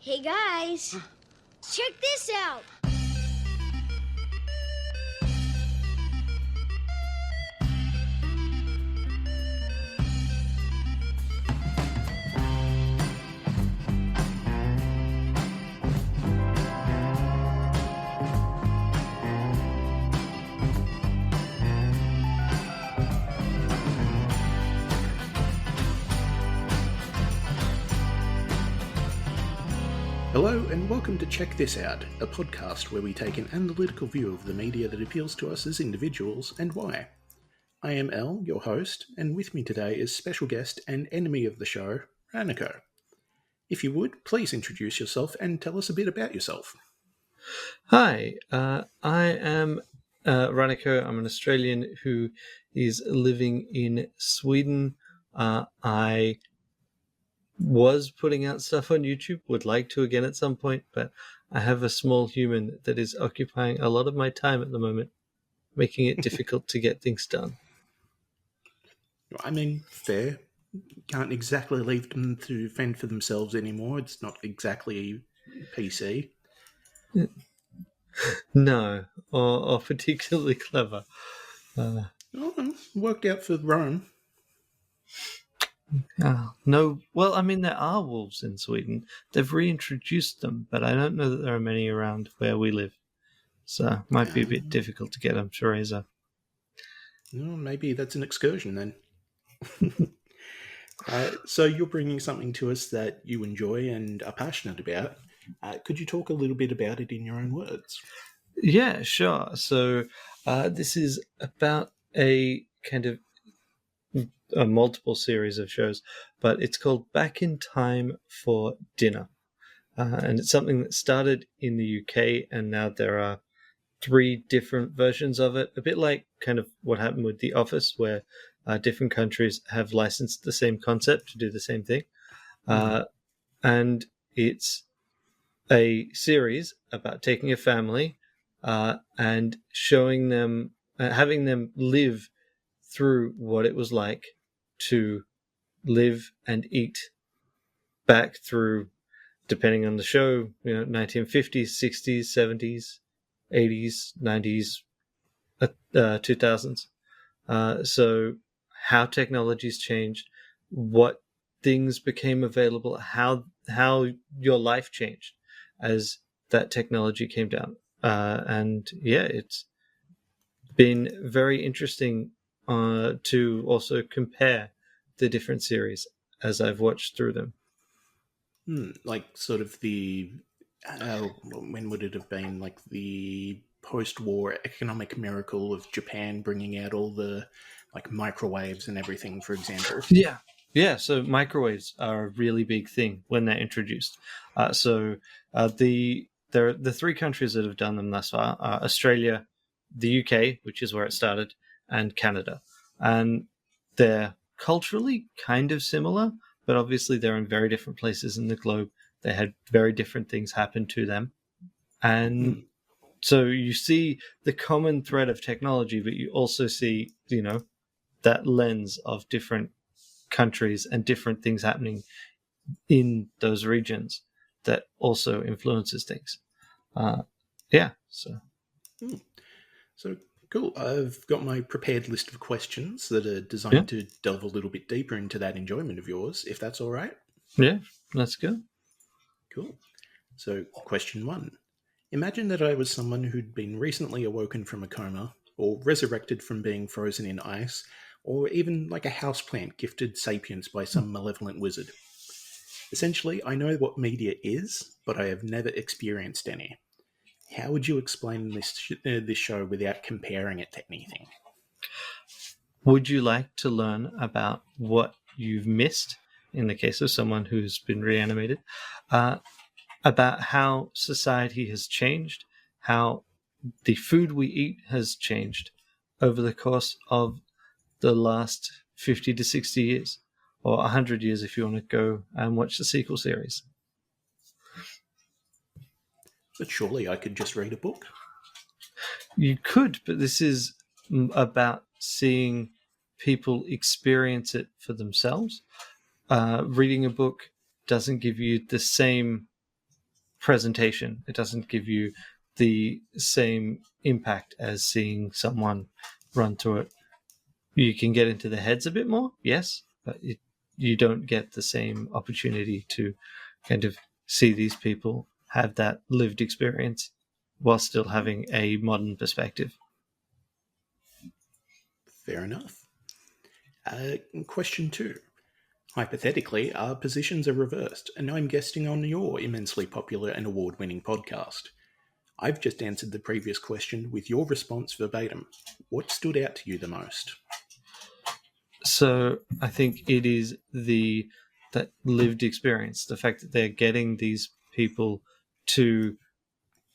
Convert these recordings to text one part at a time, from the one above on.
Hey guys, check this out. Hello and welcome to Check This Out, a podcast where we take an analytical view of the media that appeals to us as individuals and why. I am El, your host, and with me today is special guest and enemy of the show, Raniko. If you would, please introduce yourself and tell us a bit about yourself. Hi, I am Raniko. I'm an Australian who is living in Sweden. I was putting out stuff on YouTube, would like to again at some point, but I have a small human that is occupying a lot of my time at the moment, making it difficult to get things done. I mean, fair. Can't exactly leave them to fend for themselves anymore. It's not exactly PC. No, or particularly clever. Worked out for Rome. No, well, I mean, there are wolves in Sweden. They've reintroduced them, but I don't know that there are many around where we live. So it might be a bit difficult to get them to raise up. Well, maybe that's an excursion then. So you're bringing something to us that you enjoy and are passionate about. Could you talk a little bit about it in your own words? Yeah, sure. So this is about a kind of a multiple series of shows, but it's called Back in Time for Dinner. And it's something that started in the UK, and now there are 3 different versions of it, a bit like kind of what happened with The Office, where different countries have licensed the same concept to do the same thing. And it's a series about taking a family and showing them, having them live through what it was like to live and eat back through, depending on the show, 1950s, 60s, 70s, 80s, 90s, 2000s. So how technology's changed, what things became available, how your life changed as that technology came down. And yeah, it's been very interesting to also compare the different series as I've watched through them. Like sort of the, when would it have been? Like the post-war economic miracle of Japan bringing out all the like microwaves and everything, for example. Yeah. So microwaves are a really big thing when they're introduced. The 3 countries that have done them thus far are Australia, the UK, which is where it started, and Canada. And they're culturally kind of similar, but obviously they're in very different places in the globe. They had very different things happen to them. And so you see the common thread of technology, but you also see, that lens of different countries and different things happening in those regions that also influences things. So cool. I've got my prepared list of questions that are designed to delve a little bit deeper into that enjoyment of yours, if that's all right. Yeah, that's good. Cool. So question 1. Imagine that I was someone who'd been recently awoken from a coma, or resurrected from being frozen in ice, or even like a houseplant gifted sapience by some malevolent wizard. Essentially, I know what media is, but I have never experienced any. How would you explain this show without comparing it to anything? Would you like to learn about what you've missed, in the case of someone who's been reanimated, about how society has changed, how the food we eat has changed over the course of the last 50 to 60 years, or 100 years if you want to go and watch the sequel series? But surely I could just read a book. You could, but this is about seeing people experience it for themselves. Reading a book doesn't give you the same presentation. It doesn't give you the same impact as seeing someone run through it. You can get into their heads a bit more, yes, but you don't get the same opportunity to kind of see these people have that lived experience while still having a modern perspective. Fair enough. Question 2. Hypothetically, our positions are reversed, and I'm guesting on your immensely popular and award-winning podcast. I've just answered the previous question with your response verbatim. What stood out to you the most? So I think it is that lived experience, the fact that they're getting these people to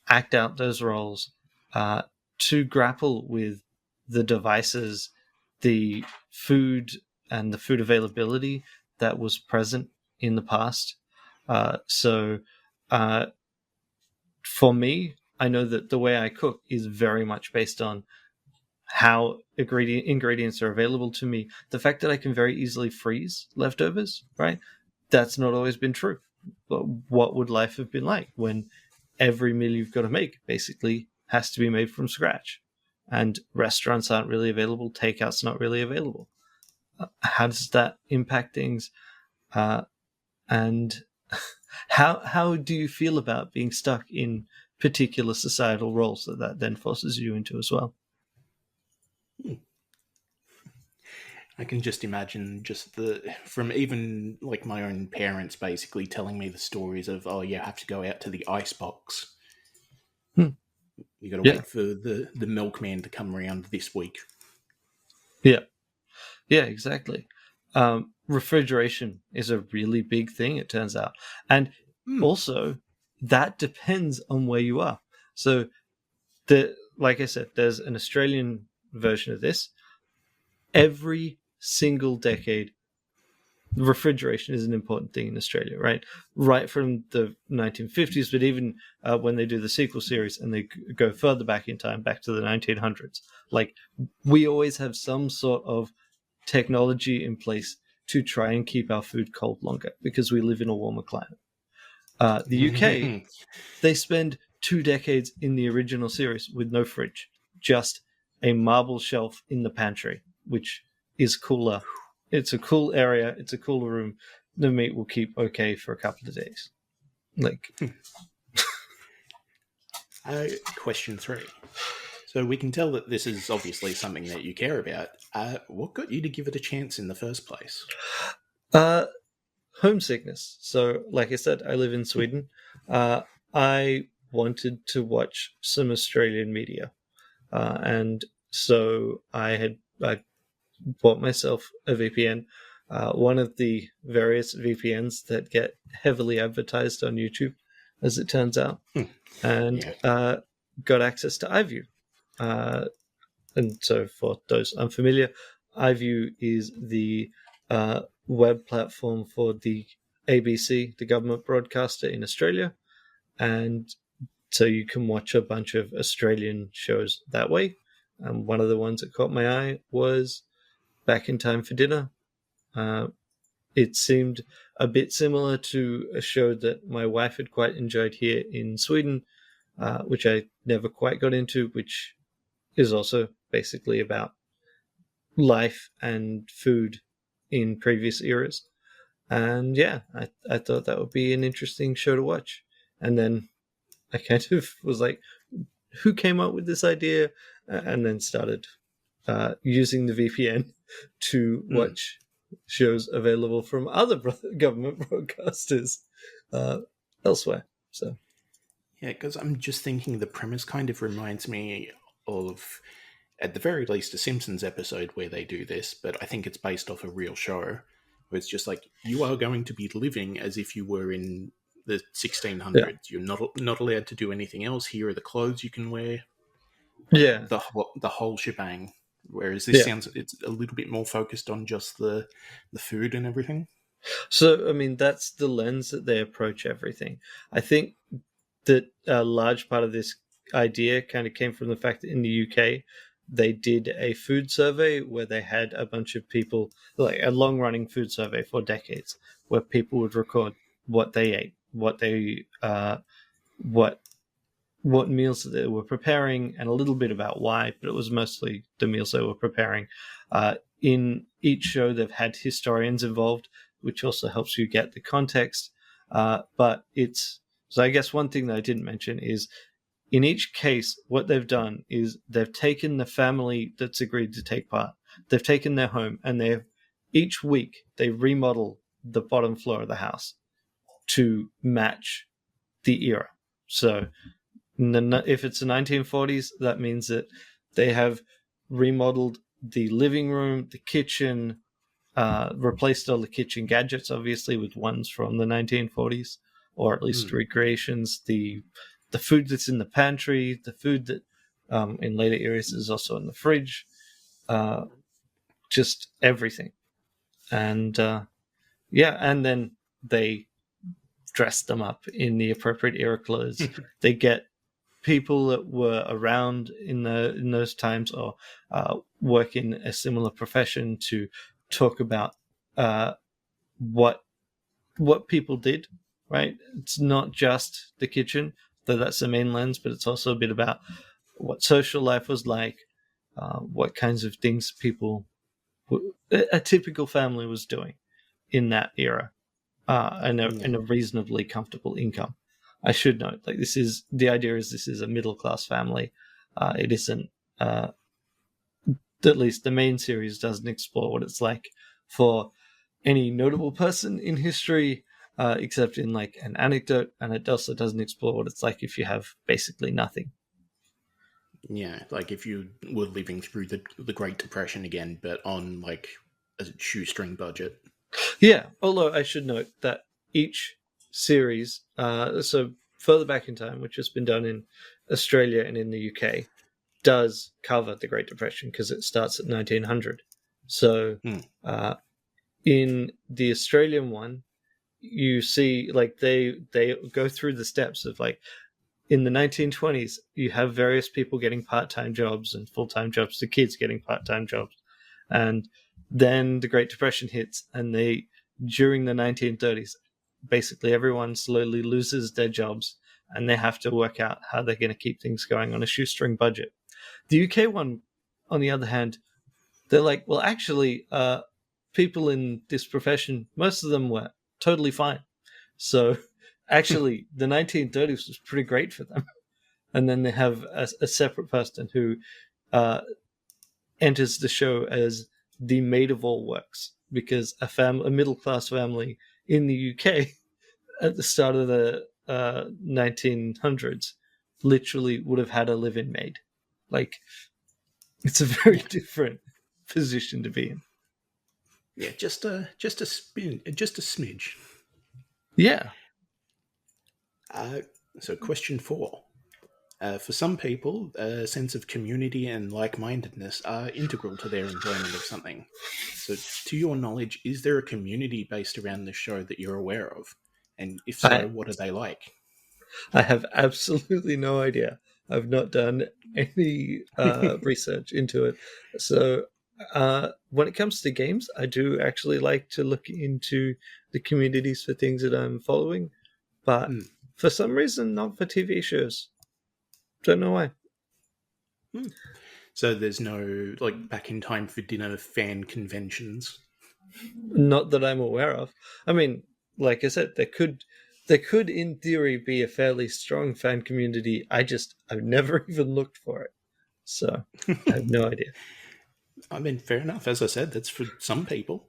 act out those roles, to grapple with the devices, the food, and the food availability that was present in the past. So for me, I know that the way I cook is very much based on how ingredients are available to me. The fact that I can very easily freeze leftovers, right? That's not always been true. But what would life have been like when every meal you've got to make basically has to be made from scratch? And restaurants aren't really available, takeout's not really available. How does that impact things? And how do you feel about being stuck in particular societal roles that then forces you into as well? I can just imagine from even like my own parents basically telling me the stories of, oh, you have to go out to the ice box. You got to wait for the milkman to come around this week. Yeah, exactly. Refrigeration is a really big thing, it turns out. And also, that depends on where you are. So, like I said, there's an Australian version of this. Every single decade, refrigeration is an important thing in Australia, right? Right from the 1950s, but even when they do the sequel series and they go further back in time, back to the 1900s, like we always have some sort of technology in place to try and keep our food cold longer because we live in a warmer climate. The UK, they spend 2 decades in the original series with no fridge, just a marble shelf in the pantry, which is cooler. It's a cool area. It's a cooler room. The meat will keep okay for a couple of days. Question 3. So we can tell that this is obviously something that you care about. What got you to give it a chance in the first place? Homesickness. So, like I said, I live in Sweden. I wanted to watch some Australian media. And so I bought myself a VPN, one of the various VPNs that get heavily advertised on YouTube, as it turns out, and got access to iView. And so for those unfamiliar, iView is the web platform for the ABC, the government broadcaster in Australia. And so you can watch a bunch of Australian shows that way. And one of the ones that caught my eye was Back in Time for Dinner. It seemed a bit similar to a show that my wife had quite enjoyed here in Sweden, which I never quite got into, which is also basically about life and food in previous eras. And yeah, I thought that would be an interesting show to watch. And then I kind of was like, who came up with this idea? And then started using the VPN to watch shows available from other government broadcasters elsewhere. So, yeah, because I'm just thinking the premise kind of reminds me of, at the very least, a Simpsons episode where they do this, but I think it's based off a real show, where it's just like, you are going to be living as if you were in the 1600s. Yeah. You're not allowed to do anything else. Here are the clothes you can wear. Yeah. The whole shebang. Whereas this sounds, it's a little bit more focused on just the food and everything. So, I mean, that's the lens that they approach everything. I think that a large part of this idea kind of came from the fact that in the UK, they did a food survey where they had a bunch of people, like a long-running food survey for decades, where people would record what they ate, what they what meals they were preparing and a little bit about why, but it was mostly the meals they were preparing. In each show, they've had historians involved, which also helps you get the context. But so I guess one thing that I didn't mention is in each case, what they've done is they've taken the family that's agreed to take part, they've taken their home, and each week they remodel the bottom floor of the house to match the era. So if it's the 1940s, that means that they have remodeled the living room, the kitchen, replaced all the kitchen gadgets, obviously, with ones from the 1940s, or at least recreations. The food that's in the pantry, the food that in later eras is also in the fridge, just everything. And and then they dress them up in the appropriate era clothes. They get people that were around in those times or work in a similar profession to talk about what people did. Right? It's not just the kitchen, though that's the main lens, but it's also a bit about what social life was like, what kinds of things a typical family was doing in that era, and a reasonably comfortable income. I should note, the idea is this is a middle class family. It isn't. At least the main series doesn't explore what it's like for any notable person in history, except in like an anecdote, and it also doesn't explore what it's like if you have basically nothing. Yeah, like if you were living through the Great Depression again, but on like a shoestring budget. Yeah, although I should note that each series, so Further Back in Time, which has been done in Australia and in the UK, does cover the Great Depression because it starts at 1900. So in the Australian one, you see like they go through the steps of like in the 1920s, you have various people getting part-time jobs and full-time jobs, the kids getting part-time jobs. And then the Great Depression hits, and during the 1930s, basically everyone slowly loses their jobs, and they have to work out how they're going to keep things going on a shoestring budget. The UK one, on the other hand, they're like, well, actually, people in this profession, most of them were totally fine. So actually, the 1930s was pretty great for them. And then they have a separate person who enters the show as the maid of all works, because a middle-class family in the UK at the start of the 1900s literally would have had a live-in maid. Like, it's a very different position to be in. Yeah, just a smidge. Yeah. So question 4. For some people, a sense of community and like-mindedness are integral to their enjoyment of something. So to your knowledge, is there a community based around this show that you're aware of? And if so, what are they like? I have absolutely no idea. I've not done any research into it. So when it comes to games, I do actually like to look into the communities for things that I'm following. But for some reason, not for TV shows. Don't know why. So there's no like Back in Time for Dinner fan conventions? Not that I'm aware of. I mean, like I said, there could in theory be a fairly strong fan community. I've never even looked for it. So I have no idea. I mean, fair enough. As I said, that's for some people,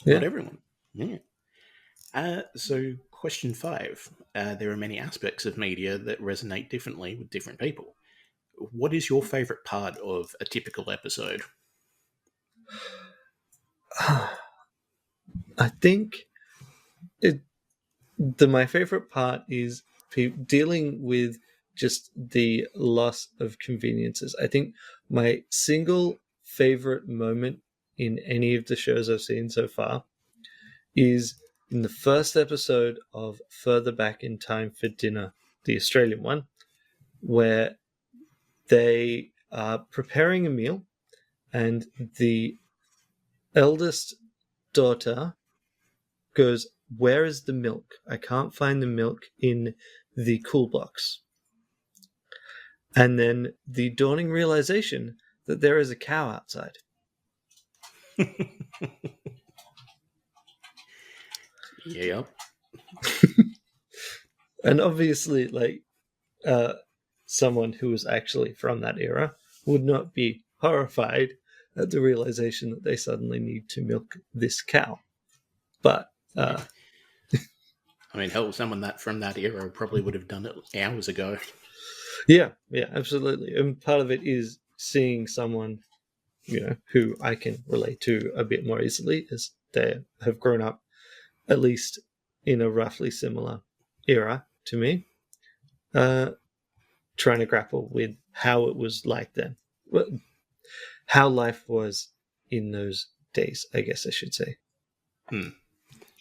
Yeah. not everyone. Yeah. So question 5. There are many aspects of media that resonate differently with different people. What is your favourite part of a typical episode? I think my favorite part is dealing with just the loss of conveniences. I think my single favorite moment in any of the shows I've seen so far is in the first episode of Further Back in Time for Dinner, the Australian one, where they are preparing a meal and the eldest daughter goes, "Where is the milk? I can't find the milk in the cool box. And then the dawning realization that there is a cow outside. Yep. And obviously, like, someone who was actually from that era would not be horrified at the realization that they suddenly need to milk this cow. But I mean, hell, someone that from that era probably would have done it hours ago. yeah, absolutely. And part of it is seeing someone, who I can relate to a bit more easily, as they have grown up at least in a roughly similar era to me, trying to grapple with how it was like then, how life was in those days, I guess I should say.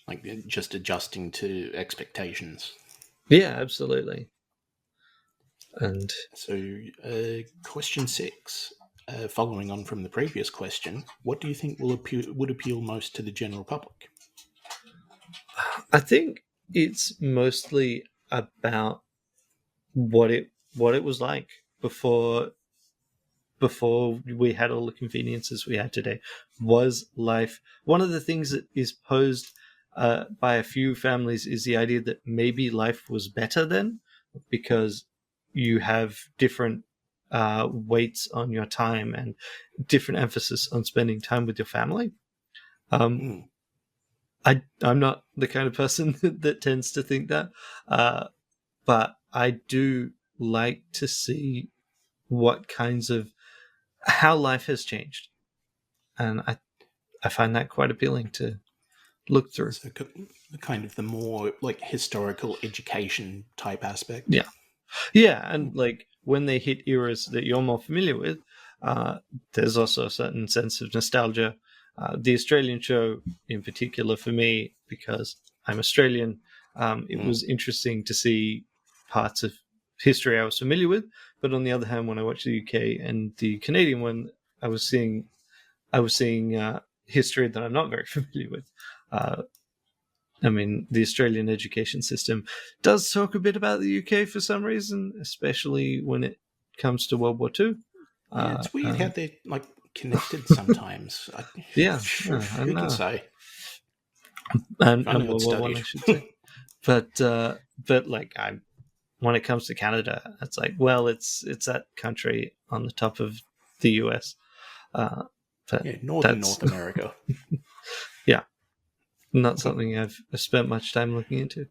Like just adjusting to expectations. Yeah, absolutely. And so, question 6, following on from the previous question, what do you think would appeal most to the general public? I think it's mostly about what it was like before we had all the conveniences we had today. Was life one of the things that is posed by a few families is the idea that maybe life was better then because you have different weights on your time and different emphasis on spending time with your family. I'm not the kind of person that tends to think that, but I do like to see what kinds of how life has changed, and I find that quite appealing to look through. So kind of the more like historical education type aspect. Yeah, and like when they hit eras that you're more familiar with, there's also a certain sense of nostalgia. The Australian show, in particular, for me, because I'm Australian, it was interesting to see parts of history I was familiar with. But on the other hand, when I watched the UK and the Canadian one, I was seeing history that I'm not very familiar with. I mean, the Australian education system does talk a bit about the UK for some reason, especially when it comes to World War II. Yeah, it's weird how they're like connected sometimes. Who can say? And World War I should say. But like when it comes to Canada, it's like, well, it's that country on the top of the US. North America. Yeah, not something I've spent much time looking into.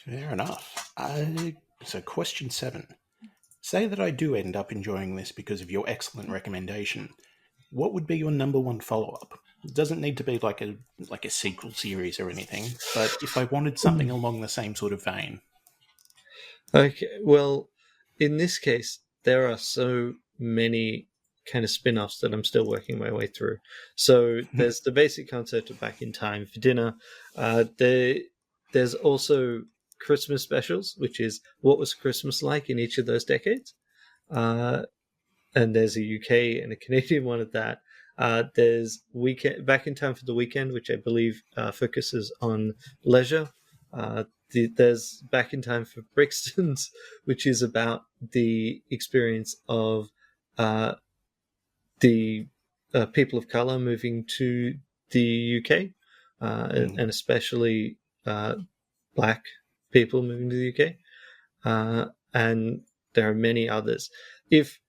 Fair enough. So question 7. Say that I do end up enjoying this because of your excellent recommendation. What would be your number one follow-up? It doesn't need to be like a sequel series or anything, but if I wanted something along the same sort of vein. Okay, well, in this case, there are so many kind of spin-offs that I'm still working my way through. So there's the basic concept of Back in Time for dinner. There's also Christmas specials, which is what was Christmas like in each of those decades. And there's a UK and a Canadian one of that. There's Back in Time for the Weekend, which I believe focuses on leisure. There's Back in Time for Brixtons, which is about the experience of the people of colour moving to the UK, and especially black people moving to the UK. And there are many others. If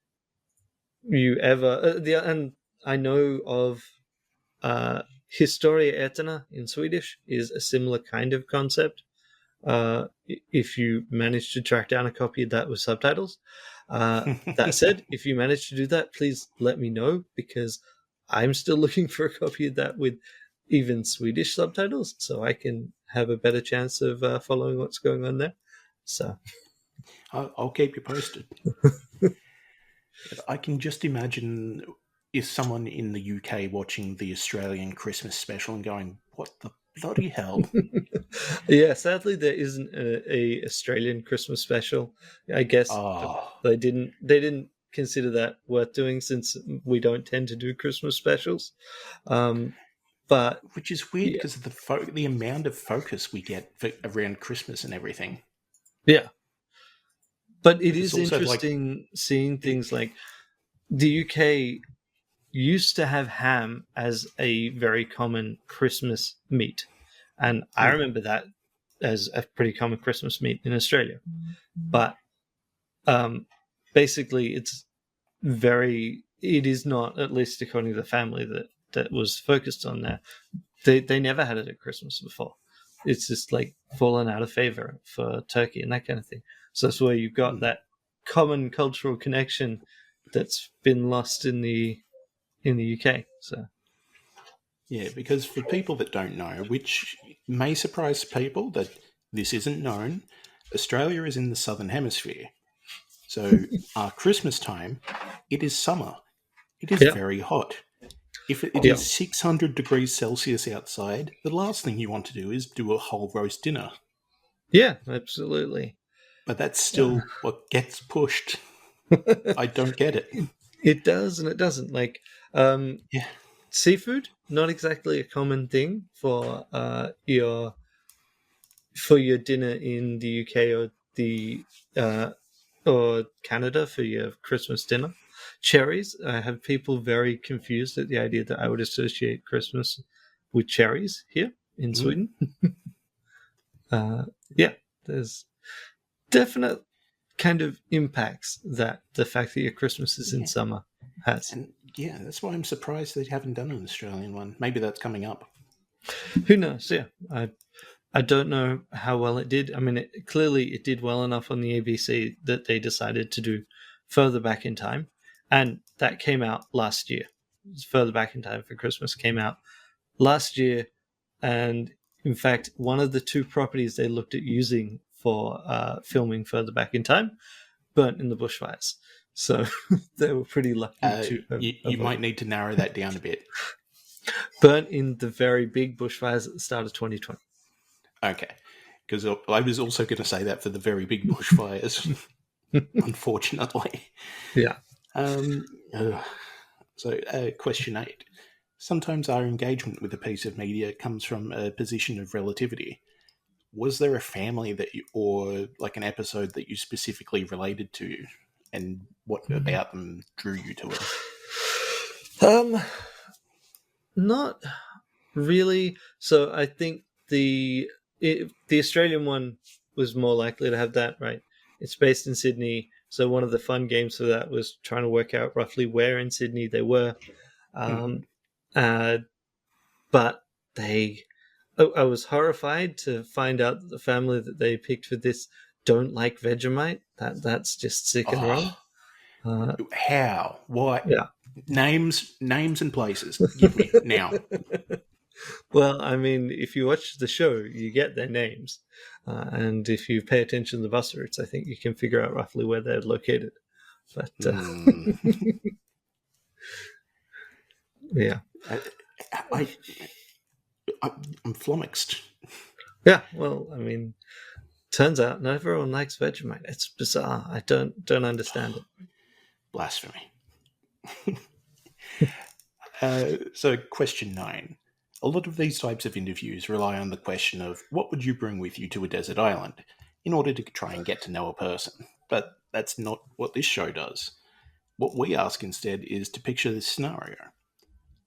you ever... and I know of Historia Eterna in Swedish is a similar kind of concept. If you manage to track down a copy of that with subtitles. That said, if you manage to do that, please let me know, because I'm still looking for a copy of that with even Swedish subtitles, so I can have a better chance of following what's going on there. So I'll keep you posted. I can just imagine is someone in the UK watching the Australian Christmas special and going, what the bloody hell? Yeah, sadly there isn't a Australian Christmas special. I guess they didn't consider that worth doing, since we don't tend to do Christmas specials. But Which is weird yeah, because of the amount of focus we get around Christmas and everything. yeah. But it It's is also like, interesting seeing it, things like the UK used to have ham as a very common Christmas meat. And I mm, remember that as a pretty common Christmas meat in Australia. But um, basically, it is not, at least according to the family that was focused on there. They never had it at Christmas before. It's just like fallen out of favor for turkey and that kind of thing. So that's where you've got mm. that common cultural connection that's been lost in the UK. So Yeah, because for people that don't know, which may surprise people that this isn't known, Australia is in the southern hemisphere. So Christmas time, it is summer. It is yeah, very hot. If it yeah, is 600 degrees Celsius outside, the last thing you want to do is do a whole roast dinner. yeah, absolutely. But that's Yeah. still what gets pushed. I don't get it. It does and it doesn't. Like um, Yeah. seafood, not exactly a common thing for your dinner in the UK uh, or Canada for your Christmas dinner. Cherries, I have people very confused at the idea that I would associate Christmas with cherries here in Mm. Sweden. Uh, yeah, there's definite kind of impacts that the fact that your Christmas is in Yeah. summer has. And yeah, that's why I'm surprised they haven't done an Australian one. Maybe that's coming up. Who knows? Yeah, I don't know how well it did. I mean, clearly it did well enough on the ABC that they decided to do Further Back in Time, and that came out last year. Further Back in Time for Christmas came out last year, and in fact, one of the two properties they looked at using for filming Further Back in Time burnt in the bushfires. So they were pretty lucky to have You might need to narrow that down a bit. burnt in the very big bushfires at the start of 2020. Okay. Because I was also going to say that for the very big bushfires, unfortunately. Yeah. Um, so, question 8. Sometimes our engagement with a piece of media comes from a position of relativity. Was there a family or like an episode that you specifically related to, and what about them drew you to it? Not really. So I think the Australian one was more likely to have that, right? It's based in Sydney, so one of the fun games for that was trying to work out roughly where in Sydney they were. Mm. Um, uh, but I was horrified to find out that the family that they picked for this don't like Vegemite. That's just sick and wrong. Oh, how? Why? Yeah. Names and places. Give me now. Well, I mean, if you watch the show, you get their names. And if you pay attention to the bus routes, I think you can figure out roughly where they're located. But yeah. I'm flummoxed. Yeah, well, I mean, turns out not everyone likes Vegemite. It's bizarre. I don't understand it. Blasphemy. So, question 9. A lot of these types of interviews rely on the question of what would you bring with you to a desert island in order to try and get to know a person. But that's not what this show does. What we ask instead is to picture this scenario.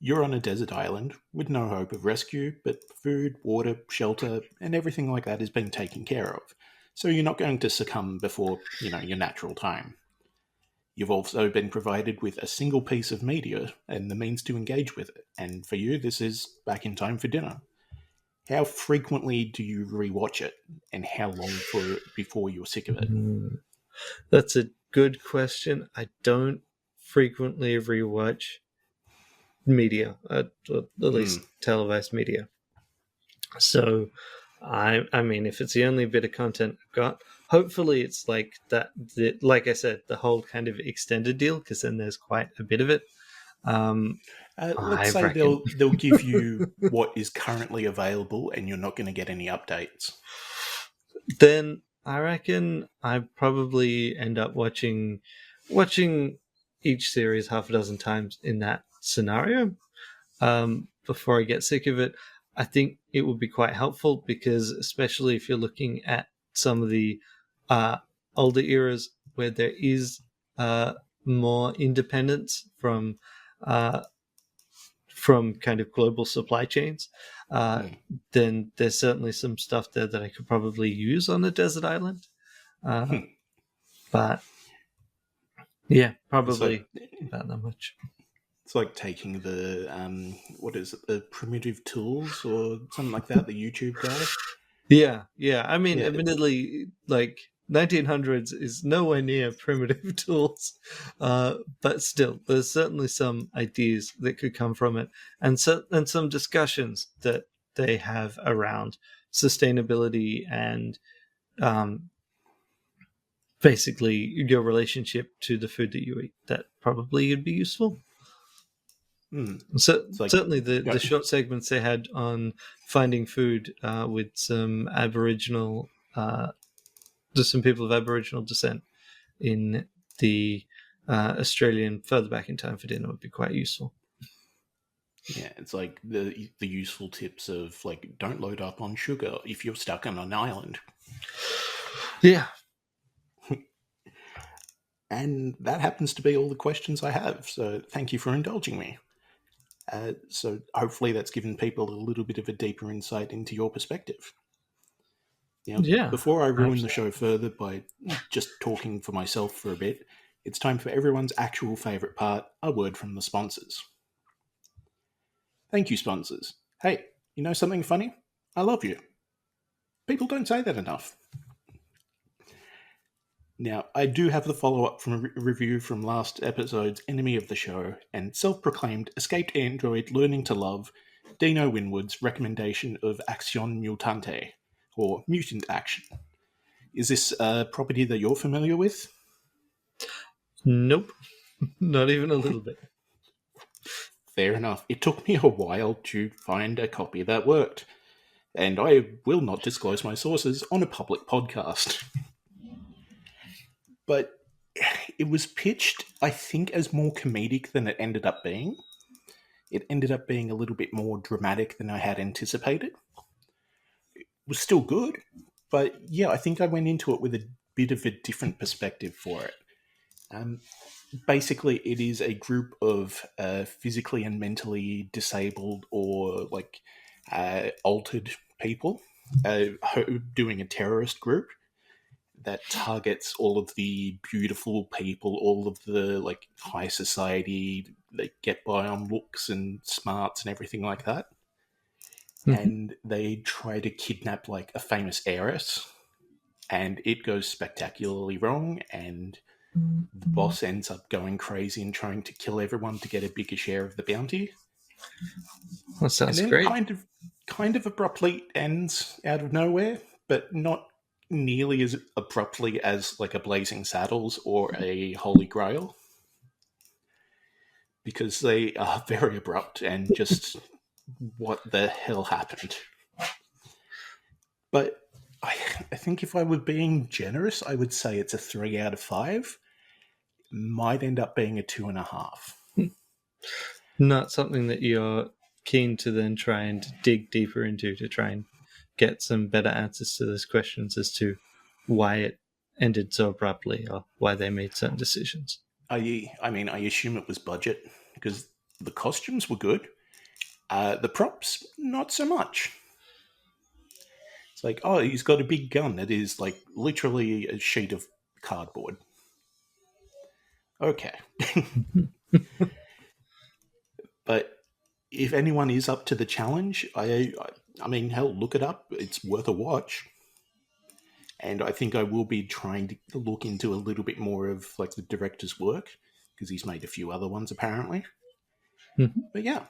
You're on a desert island with no hope of rescue, but food, water, shelter, and everything like that is being taken care of. So you're not going to succumb before, your natural time. You've also been provided with a single piece of media and the means to engage with it. And for you, this is Back in Time for Dinner. How frequently do you rewatch it, and how long before you're sick of it? That's a good question. I don't frequently rewatch media, at least televised media. So, I mean, if it's the only bit of content I've got, hopefully it's like that. Like I said, the whole kind of extended deal, because then there's quite a bit of it. Let's say they'll give you what is currently available, and you're not going to get any updates. Then I reckon I probably end up watching each series half a dozen times in that scenario. before I get sick of it. I think it would be quite helpful because, especially if you're looking at some of the older eras where there is more independence from kind of global supply chains, then there's certainly some stuff there that I could probably use on a desert island. But yeah, probably about that much. It's like taking the what is it, the Primitive Tools or something like that, the YouTube guy. Yeah. I mean, admittedly, like 1900s is nowhere near Primitive Tools, but still, there's certainly some ideas that could come from it, and some discussions that they have around sustainability and basically your relationship to the food that you eat. That probably would be useful. So like, certainly the short segments they had on finding food with some Aboriginal, just some people of Aboriginal descent in the Australian Further Back in Time for Dinner would be quite useful. Yeah, it's like the useful tips of like, don't load up on sugar if you're stuck on an island. Yeah. And that happens to be all the questions I have. So thank you for indulging me. So hopefully that's given people a little bit of a deeper insight into your perspective. Now, before I ruin the show further by just talking for myself for a bit, it's time for everyone's actual favourite part, a word from the sponsors. Thank you, sponsors. Hey, you know something funny? I love you. People don't say that enough. Now, I do have the follow-up from a review from last episode's enemy of the show and self-proclaimed escaped android learning to love, Dino Winwood's recommendation of Action Mutante, or Mutant Action. Is this a property that you're familiar with? Nope. Not even a little bit. Fair enough. It took me a while to find a copy that worked, and I will not disclose my sources on a public podcast. But it was pitched, I think, as more comedic than it ended up being. It ended up being a little bit more dramatic than I had anticipated. It was still good, but yeah, I think I went into it with a bit of a different perspective for it. Basically, it is a group of physically and mentally disabled or like altered people doing a terrorist group that targets all of the beautiful people, all of the like high society that get by on looks and smarts and everything like that. And they try to kidnap like a famous heiress, and it goes spectacularly wrong, and the boss ends up going crazy and trying to kill everyone to get a bigger share of the bounty. That sounds and then great. Kind of abruptly ends out of nowhere, but not nearly as abruptly as like a Blazing Saddles or a Holy Grail, because they are very abrupt and just what the hell happened. But I think if I were being generous, I would say it's a 3 out of 5. Might end up being a 2.5. Not something that you're keen to then try and dig deeper into to try and get some better answers to those questions as to why it ended so abruptly or why they made certain decisions. I mean, I assume it was budget, because the costumes were good. The props, not so much. It's like, oh, he's got a big gun that is like literally a sheet of cardboard. Okay. But if anyone is up to the challenge, I mean, hell, look it up. It's worth a watch. And I think I will be trying to look into a little bit more of like the director's work, because he's made a few other ones apparently. But yeah.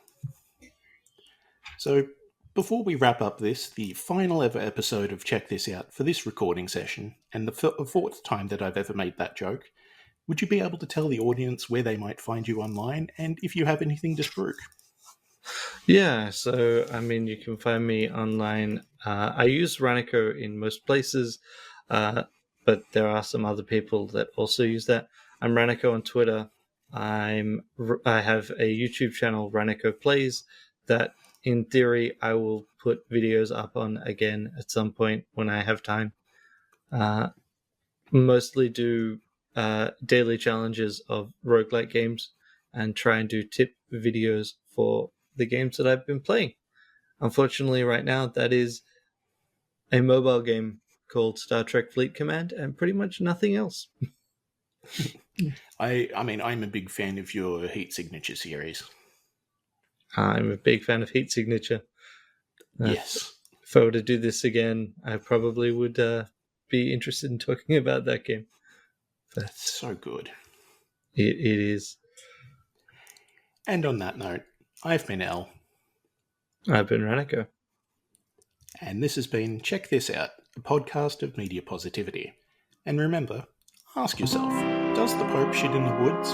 So before we wrap up the final ever episode of Check This Out for this recording session, and the fourth time that I've ever made that joke, would you be able to tell the audience where they might find you online and if you have anything to spruik? Yeah, so I mean, you can find me online. I use Ranico in most places, but there are some other people that also use that. I'm Ranico on Twitter. I have a YouTube channel, Ranico Plays, that in theory, I will put videos up on again at some point when I have time. Mostly do daily challenges of roguelike games and try and do tip videos for the games that I've been playing. Unfortunately, right now, that is a mobile game called Star Trek Fleet Command and pretty much nothing else. I mean, I'm a big fan of your Heat Signature series. I'm a big fan of Heat Signature. Yes. If I were to do this again, I probably would be interested in talking about that game. That's so good. It is. And on that note, I've been Al. I've been Raniko. And this has been Check This Out, a podcast of media positivity. And remember, ask yourself, does the Pope shit in the woods